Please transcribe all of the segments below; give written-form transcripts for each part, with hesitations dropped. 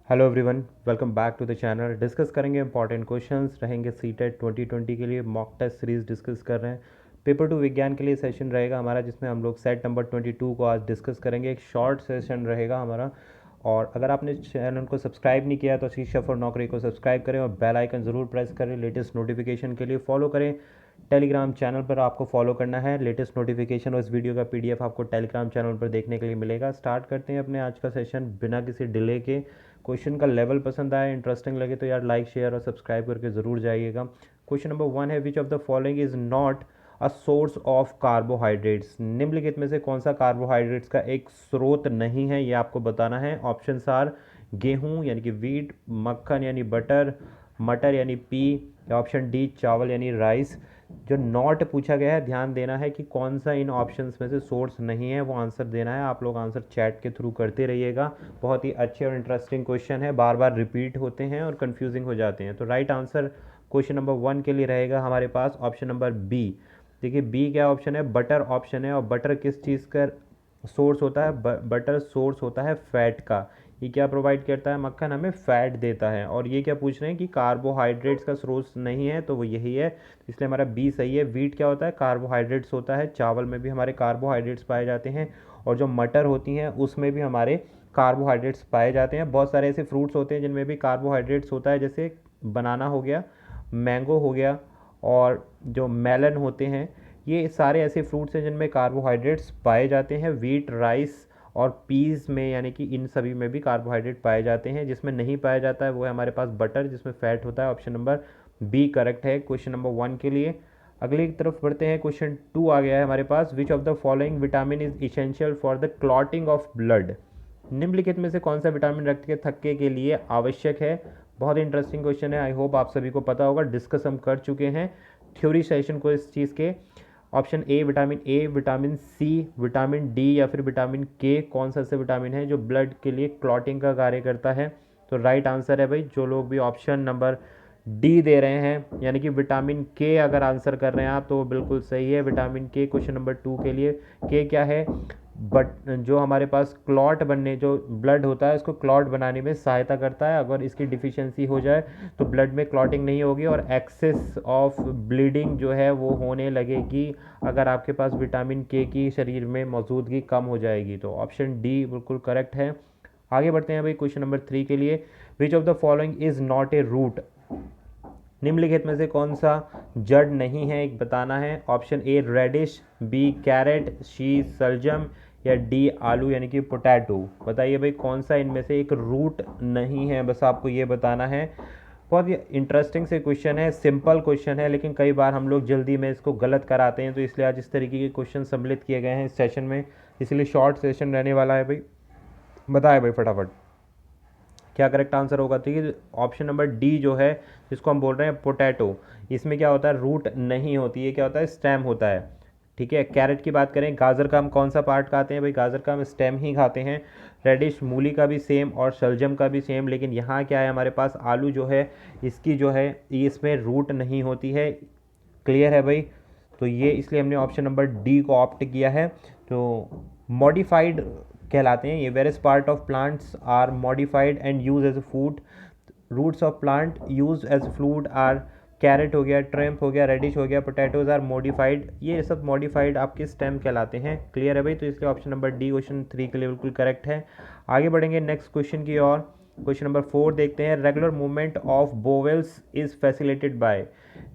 Hello everyone, welcome back to the channel. Discuss करेंगे important questions रहेंगे CTET 2020 के लिए मॉक टेस्ट सीरीज डिस्कस कर रहे हैं। पेपर टू विज्ञान के लिए सेशन रहेगा हमारा, जिसमें हम लोग सेट नंबर 22 को आज डिस्कस करेंगे। एक शॉर्ट सेशन रहेगा हमारा। और अगर आपने चैनल को सब्सक्राइब नहीं किया तो शिक्षा फॉर नौकरी को सब्सक्राइब करें और बेल आइकन ज़रूर प्रेस करें। लेटेस्ट नोटिफिकेशन के लिए फॉलो करें। टेलीग्राम चैनल पर आपको फॉलो करना है। लेटेस्ट नोटिफिकेशन और इस वीडियो का पीडीएफ आपको टेलीग्राम चैनल पर देखने के लिए मिलेगा। स्टार्ट करते हैं अपने आज का सेशन बिना किसी डिले के। क्वेश्चन का लेवल पसंद आए, इंटरेस्टिंग लगे तो यार लाइक शेयर और सब्सक्राइब करके ज़रूर जाइएगा। क्वेश्चन नंबर 1 है, विच of the following is not a source of carbohydrates. निम्नलिखित में से कौन सा कार्बोहाइड्रेट्स का एक स्रोत नहीं है, ये आपको बताना है। ऑप्शन आर गेहूं यानी कि वीट, मक्खन यानी बटर, मटर यानी पी, या ऑप्शन डी चावल यानी राइस। जो नॉट पूछा गया है, ध्यान देना है कि कौन सा इन ऑप्शंस में से सोर्स नहीं है, वो आंसर देना है। आप लोग आंसर चैट के थ्रू करते रहिएगा। बहुत ही अच्छे और इंटरेस्टिंग क्वेश्चन है, बार बार रिपीट होते हैं और कंफ्यूजिंग हो जाते हैं। तो राइट आंसर क्वेश्चन नंबर 1 के लिए रहेगा हमारे पास ऑप्शन नंबर बी। देखिए बी क्या ऑप्शन है, बटर ऑप्शन है। और बटर किस चीज़ का सोर्स होता है? बटर सोर्स होता है फैट का। ये क्या प्रोवाइड करता है? मक्खन हमें फैट देता है। और ये क्या पूछ रहे हैं कि कार्बोहाइड्रेट्स का सोर्स नहीं है, तो वो यही है। इसलिए हमारा बी सही है। वीट क्या होता है? कार्बोहाइड्रेट्स होता है। चावल में भी हमारे कार्बोहाइड्रेट्स पाए जाते हैं। और जो मटर होती हैं उसमें भी हमारे कार्बोहाइड्रेट्स पाए जाते हैं। बहुत सारे ऐसे फ्रूट्स होते हैं जिनमें भी कार्बोहाइड्रेट्स होता है, जैसे बनाना हो गया, मैंगो हो गया, और जो मेलन होते हैं। ये सारे ऐसे फ्रूट्स हैं जिनमें कार्बोहाइड्रेट्स पाए जाते हैं। वीट, राइस और पीज़ में, यानी कि इन सभी में भी कार्बोहाइड्रेट पाए जाते हैं। जिसमें नहीं पाया जाता है वो है हमारे पास बटर, जिसमें फैट होता है। ऑप्शन नंबर बी करेक्ट है क्वेश्चन नंबर 1 के लिए। अगली तरफ बढ़ते हैं। क्वेश्चन 2 आ गया है हमारे पास, which of the following vitamin is essential for the clotting of blood. निम्नलिखित में से कौन सा विटामिन रक्त के थक्के के लिए आवश्यक है? बहुत इंटरेस्टिंग क्वेश्चन है। आई होप आप सभी को पता होगा, डिस्कस हम कर चुके हैं थ्योरी सेशन को इस चीज़ के। Option A, vitamin C, vitamin D या फिर विटामिन के, कौन सा से विटामिन है जो ब्लड के लिए क्लॉटिंग का कार्य करता है? तो राइट आंसर है भाई, जो लोग भी ऑप्शन नंबर डी दे रहे हैं, यानी कि विटामिन के अगर आंसर कर रहे हैं आप, तो वो बिल्कुल सही है। विटामिन के क्वेश्चन नंबर 2 के लिए। के क्या है? बट जो हमारे पास क्लॉट बनने, जो ब्लड होता है उसको क्लॉट बनाने में सहायता करता है। अगर इसकी डिफिशियंसी हो जाए तो ब्लड में क्लॉटिंग नहीं होगी और एक्सेस ऑफ ब्लीडिंग जो है वो होने लगेगी अगर आपके पास विटामिन के की शरीर में मौजूदगी कम हो जाएगी। तो ऑप्शन डी बिल्कुल करेक्ट है। आगे बढ़ते हैं भाई क्वेश्चन नंबर 3 के लिए, which of the following is not a root. निम्नलिखित में से कौन सा जड़ नहीं है, एक बताना है। Option A radish, B carrot, C सलजम, या डी आलू यानी कि पोटैटो। बताइए भाई कौन सा इनमें से एक रूट नहीं है, बस आपको ये बताना है। बहुत ही इंटरेस्टिंग से क्वेश्चन है, सिंपल क्वेश्चन है, लेकिन कई बार हम लोग जल्दी में इसको गलत कराते हैं, तो इसलिए आज इस तरीके के क्वेश्चन सम्मिलित किए गए हैं इस सेशन में। इसलिए शॉर्ट सेशन रहने वाला है भाई। बताए भाई फटाफट क्या करेक्ट आंसर होगा। तो ये ऑप्शन नंबर डी जो है, जिसको हम बोल रहे हैं पोटैटो, इसमें क्या होता है? रूट नहीं होती है, क्या होता है? स्टेम होता है। ठीक है। कैरेट की बात करें, गाजर का हम कौन सा पार्ट खाते हैं भाई? गाजर का हम स्टेम ही खाते हैं। रेडिश, मूली का भी सेम और शलजम का भी सेम। लेकिन यहाँ क्या है हमारे पास? आलू जो है, इसकी जो है इसमें रूट नहीं होती है। क्लियर है भाई? तो ये इसलिए हमने ऑप्शन नंबर डी को ऑप्ट किया है। तो मॉडिफाइड कहलाते हैं ये। Various part of plants are modified and use as a food. Roots of plant use as food are carrot हो गया, ट्रम्प हो गया, रेडिश हो गया, पोटैटोज आर मॉडिफाइड। ये सब मॉडिफाइड आपके स्टेम कहलाते हैं। क्लियर है भाई? तो इसलिए ऑप्शन नंबर डी क्वेश्चन 3 के लिए बिल्कुल करेक्ट है। आगे बढ़ेंगे नेक्स्ट क्वेश्चन की ओर। क्वेश्चन नंबर 4 देखते हैं। Regular movement of bowels is facilitated by.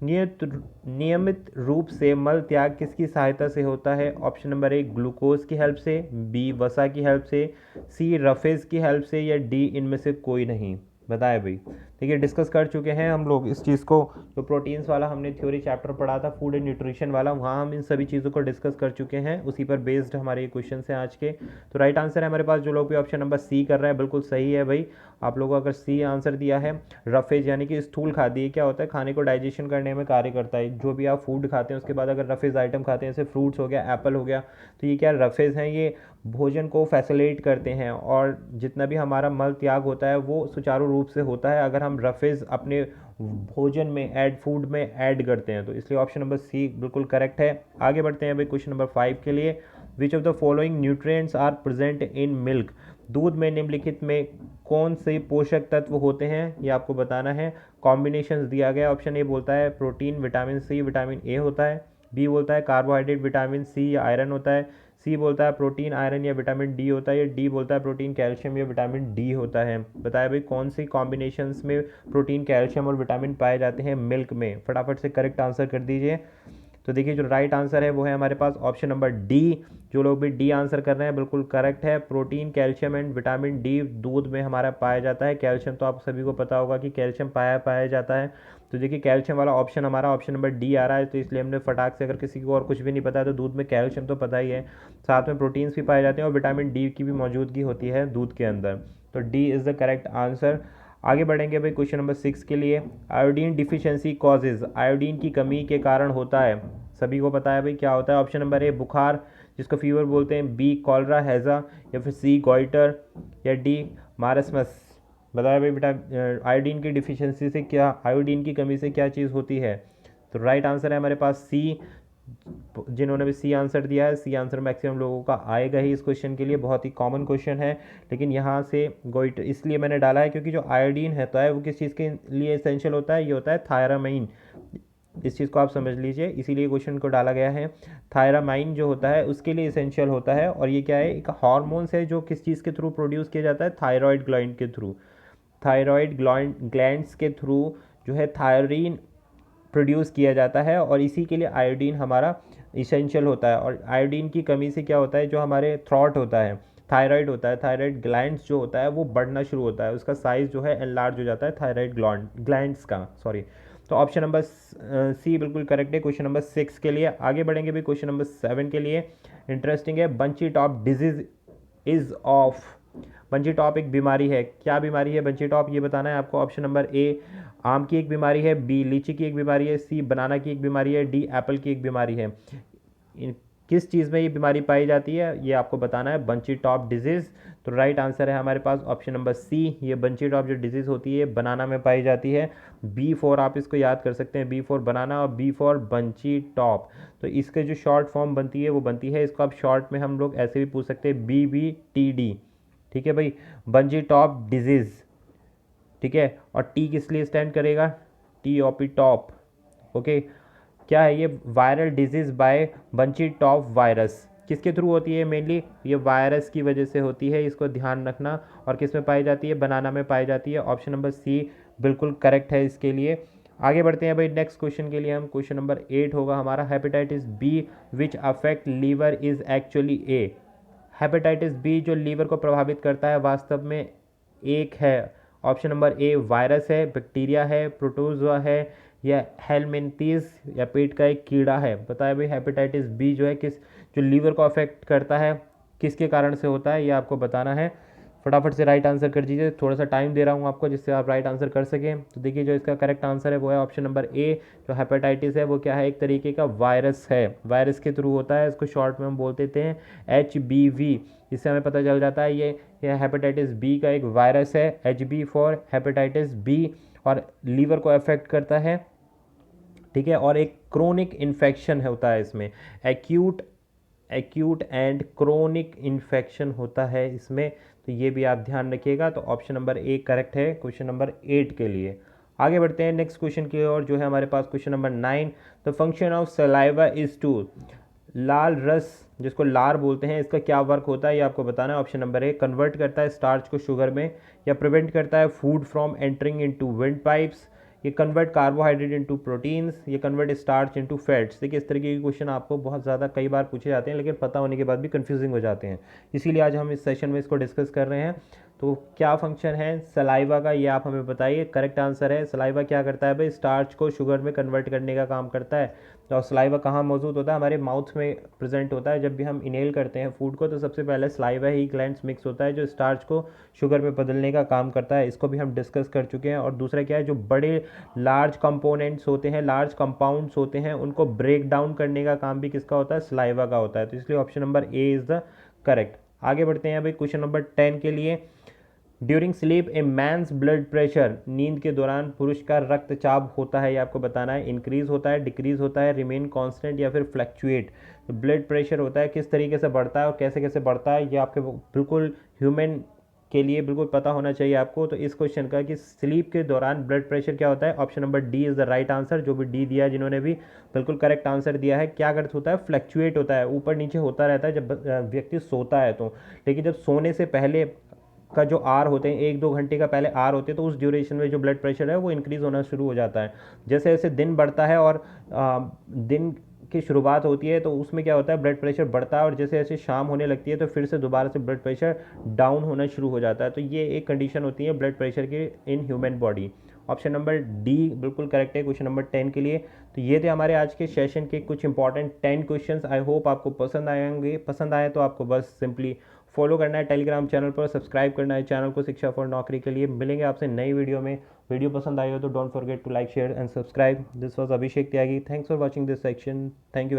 नियमित रूप से मल त्याग किसकी सहायता से होता है? ऑप्शन नंबर ए ग्लूकोज की हेल्प से, बी वसा की हेल्प से, सी रफेज की हेल्प से, या डी इनमें से कोई नहीं। बताए भाई। देखिए डिस्कस कर चुके हैं हम लोग इस चीज़ को। जो प्रोटीन्स वाला हमने थ्योरी चैप्टर पढ़ा था, फूड एंड न्यूट्रिशन वाला, वहाँ हम इन सभी चीज़ों को डिस्कस कर चुके हैं। उसी पर बेस्ड हमारे ये क्वेश्चन हैं आज के। तो राइट आंसर है हमारे पास, जो लोग भी ऑप्शन नंबर सी कर रहे हैं बिल्कुल सही है भाई। आप लोगों को अगर सी आंसर दिया है, रफेज यानी कि स्थूल खाद्य, ये क्या होता है? खाने को डाइजेशन करने में कार्य करता है। जो भी आप फूड खाते हैं उसके बाद अगर रफेज आइटम खाते हैं, जैसे फ्रूट्स हो गया, एप्पल हो गया, तो ये क्या रफेज हैं? ये भोजन को फैसिलिटेट करते हैं और जितना भी हमारा मल त्याग होता है वो सुचारू रूप से होता है अगर हम रफेज अपने भोजन में फूड में ऐड करते हैं। तो इसलिए ऑप्शन नंबर सी बिल्कुल करेक्ट है। आगे बढ़ते हैं भाई क्वेश्चन नंबर 5 के लिए। Which of the following nutrients are present in milk. दूध में निम्नलिखित में कौन से पोषक तत्व होते हैं ये आपको बताना है। कॉम्बिनेशंस दिया गया, ऑप्शन ए बोलता है protein vitamin C vitamin A होता है, बी बोलता है कार्बोहाइड्रेट विटामिन सी या आयरन होता है, सी बोलता है प्रोटीन आयरन या विटामिन डी होता है, या डी बोलता है प्रोटीन कैल्शियम या विटामिन डी होता है। बताया भाई कौन सी कॉम्बिनेशंस में प्रोटीन कैल्शियम और विटामिन पाए जाते हैं मिल्क में। फटाफट से करेक्ट आंसर कर दीजिए। तो देखिए जो राइट आंसर है वो है हमारे पास ऑप्शन नंबर डी। जो लोग भी डी आंसर कर रहे हैं बिल्कुल करेक्ट है। Protein calcium and vitamin D दूध में हमारा पाया जाता है। कैल्शियम तो आप सभी को पता होगा कि कैल्शियम पाया जाता है। तो देखिए कैल्शियम वाला ऑप्शन हमारा ऑप्शन नंबर डी आ रहा है, तो इसलिए हमने फटाक से, अगर किसी को और कुछ भी नहीं पता है तो दूध में कैल्शियम तो पता ही है, साथ में प्रोटीन्स भी पाए जाते हैं और विटामिन डी की भी मौजूदगी होती है दूध के अंदर। तो D is the correct answer. आगे बढ़ेंगे भाई क्वेश्चन नंबर 6 के लिए। आयोडीन डिफिशियंसी कॉजेज, आयोडीन की कमी के कारण होता है, सभी को पता है भाई क्या होता है। ऑप्शन नंबर ए बुखार जिसको फीवर बोलते हैं, बी कॉलरा हैज़ा, या फिर सी गॉइटर, या डी मारसमस। बताया भाई बेटा आयोडीन की डिफिशियंसी से क्या, आयोडीन की कमी से क्या चीज़ होती है। तो राइट आंसर है हमारे पास सी। जिन्होंने भी सी आंसर दिया है, सी आंसर मैक्सिमम लोगों का आएगा ही इस क्वेश्चन के लिए, बहुत ही कॉमन क्वेश्चन है। लेकिन यहाँ से गोइट इसलिए मैंने डाला है क्योंकि जो आयोडीन होता है वो किस चीज़ के लिए एसेंशियल होता है, ये होता है थायरामाइन। इस चीज़ को आप समझ लीजिए, इसीलिए क्वेश्चन को डाला गया है। थायरामाइन जो होता है उसके लिए एसेंशियल होता है, और ये क्या है, एक हार्मोन्स है जो किस चीज़ के थ्रू प्रोड्यूस किया जाता है, थायराइड ग्लैंड के थ्रू। थायराइड ग्लैंड्स के थ्रू जो है थायरीन प्रोड्यूस किया जाता है, और इसी के लिए आयोडीन हमारा इसेंशियल होता है। और आयोडीन की कमी से क्या होता है, जो हमारे थ्रॉट होता है, थायराइड होता है, थायराइड ग्लैंड्स जो होता है वो बढ़ना शुरू होता है, उसका साइज़ जो है एनलार्ज हो जाता है थायराइड ग्लैंड्स का, सॉरी। तो ऑप्शन नंबर सी बिल्कुल करेक्ट है क्वेश्चन नंबर 6 के लिए। आगे बढ़ेंगे भी क्वेश्चन नंबर 7 के लिए। इंटरेस्टिंग है, bunchy top disease is of. Bunchy top एक बीमारी है, क्या बीमारी है बंची टॉप, ये बताना है आपको। ऑप्शन नंबर ए आम की एक बीमारी है, बी लीची की एक बीमारी है, सी बनाना की एक बीमारी है, डी एप्पल की एक बीमारी है। किस चीज़ में ये बीमारी पाई जाती है ये आपको बताना है, बंची टॉप डिजीज़। तो राइट आंसर है हमारे पास ऑप्शन नंबर सी। ये बंची टॉप जो डिजीज़ होती है बनाना में पाई जाती है। बी फॉर आप इसको याद कर सकते हैं, बी फॉर बनाना और बी फॉर बंची टॉप। तो इसके जो शॉर्ट फॉर्म बनती है वो बनती है, इसको आप शॉर्ट में हम लोग ऐसे भी पूछ सकते हैं, BBTD। ठीक है भाई, बंची टॉप डिजीज़। ठीक है, और टी किस लिए स्टैंड करेगा, TOP टॉप। ओके, क्या है ये, viral disease by bunchy top virus. किसके थ्रू होती है मेनली, ये वायरस की वजह से होती है, इसको ध्यान रखना। और किस में पाई जाती है, बनाना में पाई जाती है। ऑप्शन नंबर सी बिल्कुल करेक्ट है इसके लिए। आगे बढ़ते हैं भाई नेक्स्ट क्वेश्चन के लिए। हम क्वेश्चन नंबर 8 होगा हमारा, hepatitis B which affect liver is actually a. Hepatitis B जो लीवर को प्रभावित करता है वास्तव में एक है। ऑप्शन नंबर ए वायरस है, बैक्टीरिया है, प्रोटोजोआ है, या हेलमिंथीज या पेट का एक कीड़ा है। बताया भाई हेपेटाइटिस बी जो है किस, जो लीवर को अफेक्ट करता है, किसके कारण से होता है ये आपको बताना है। फटाफट से राइट आंसर कर दीजिए, थोड़ा सा टाइम दे रहा हूँ आपको जिससे आप राइट आंसर कर सकें। तो देखिए जो इसका करेक्ट आंसर है वो है ऑप्शन नंबर ए। जो हेपेटाइटिस है वो क्या है, एक तरीके का वायरस है, वायरस के थ्रू होता है, इसको शॉर्ट में हम बोल देते हैं HBV। इससे हमें पता चल जाता है ये हेपेटाइटिस बी का एक वायरस है, HB फॉर हेपेटाइटिस बी, और लीवर को अफेक्ट करता है। ठीक है, और एक क्रोनिक इन्फेक्शन होता है इसमें, एक्यूट एंड क्रोनिक इन्फेक्शन होता है इसमें। तो ये भी आप ध्यान रखिएगा। तो ऑप्शन नंबर ए करेक्ट है क्वेश्चन नंबर 8 के लिए। आगे बढ़ते हैं नेक्स्ट क्वेश्चन की ओर, जो है हमारे पास question number 9। The function of saliva is to, लाल रस जिसको लार बोलते हैं, इसका क्या वर्क होता है ये आपको बताना है। ऑप्शन नंबर ए कन्वर्ट करता है स्टार्च को शुगर में, या प्रिवेंट करता है food from entering into wind pipes, ये कन्वर्ट कार्बोहाइड्रेट इनटू प्रोटीन्स, ये कन्वर्ट स्टार्च इनटू फैट्स। देखिए इस तरीके के क्वेश्चन आपको बहुत ज़्यादा कई बार पूछे जाते हैं, लेकिन पता होने के बाद भी कंफ्यूजिंग हो जाते हैं, इसीलिए आज हम इस सेशन में इसको डिस्कस कर रहे हैं। तो क्या फंक्शन है सलाइवा का ये आप हमें बताइए। करेक्ट आंसर है, सलाइवा क्या करता है भाई, स्टार्च को शुगर में कन्वर्ट करने का काम करता है। तो सलाइवा कहाँ मौजूद होता है, हमारे माउथ में प्रेजेंट होता है। जब भी हम इनहेल करते हैं फूड को तो सबसे पहले सलाइवा ही ग्लैंड्स मिक्स होता है जो स्टार्च को शुगर में बदलने का काम करता है, इसको भी हम डिस्कस कर चुके हैं। और दूसरा क्या है, जो बड़े लार्ज कंपोनेंट्स होते हैं, लार्ज कंपाउंड्स होते हैं, उनको ब्रेक डाउन करने का काम भी किसका होता है, सलाइवा का होता है। तो इसलिए option number A is the correct. आगे बढ़ते हैं भाई क्वेश्चन नंबर 10 के लिए। ड्यूरिंग स्लीप ए मैंस ब्लड प्रेशर, नींद के दौरान पुरुष का रक्तचाप होता है, ये आपको बताना है। इंक्रीज होता है, डिक्रीज होता है, रिमेन कांस्टेंट, या फिर फ्लक्चुएट। ब्लड प्रेशर होता है किस तरीके से बढ़ता है और कैसे कैसे बढ़ता है, ये आपके बिल्कुल ह्यूमन के लिए बिल्कुल पता होना चाहिए आपको। तो इस क्वेश्चन का कि स्लीप के दौरान ब्लड प्रेशर क्या होता है, option number D is the right answer. जो भी डी दिया है जिन्होंने भी बिल्कुल करेक्ट आंसर दिया है। क्या अर्थ होता है, फ्लैक्चुएट होता है, ऊपर नीचे होता रहता है जब व्यक्ति सोता है तो। लेकिन जब सोने से पहले का जो आर होते हैं, 1-2 घंटे का पहले आर होते हैं, तो उस ड्यूरेशन में जो ब्लड प्रेशर है वो इंक्रीज़ होना शुरू हो जाता है। जैसे जैसे दिन बढ़ता है और दिन की शुरुआत होती है तो उसमें क्या होता है, ब्लड प्रेशर बढ़ता है, और जैसे जैसे शाम होने लगती है तो फिर से दोबारा से ब्लड प्रेशर डाउन होना शुरू हो जाता है। तो ये एक कंडीशन होती है ब्लड प्रेशर की in human body. Option number D बिल्कुल करेक्ट है क्वेश्चन नंबर 10 के लिए। तो ये थे हमारे आज के सेशन के कुछ इंपॉर्टेंट 10 क्वेश्चंस। आई होप आपको पसंद आएंगे। पसंद आए तो आपको बस सिंपली फॉलो करना है टेलीग्राम चैनल पर, सब्सक्राइब करना है चैनल को शिक्षा फॉर नौकरी के लिए। मिलेंगे आपसे नई वीडियो में। वीडियो पसंद आई हो तो don't forget to like share and subscribe. This was Abhishek Tyagi. Thanks for watching this section. Thank you.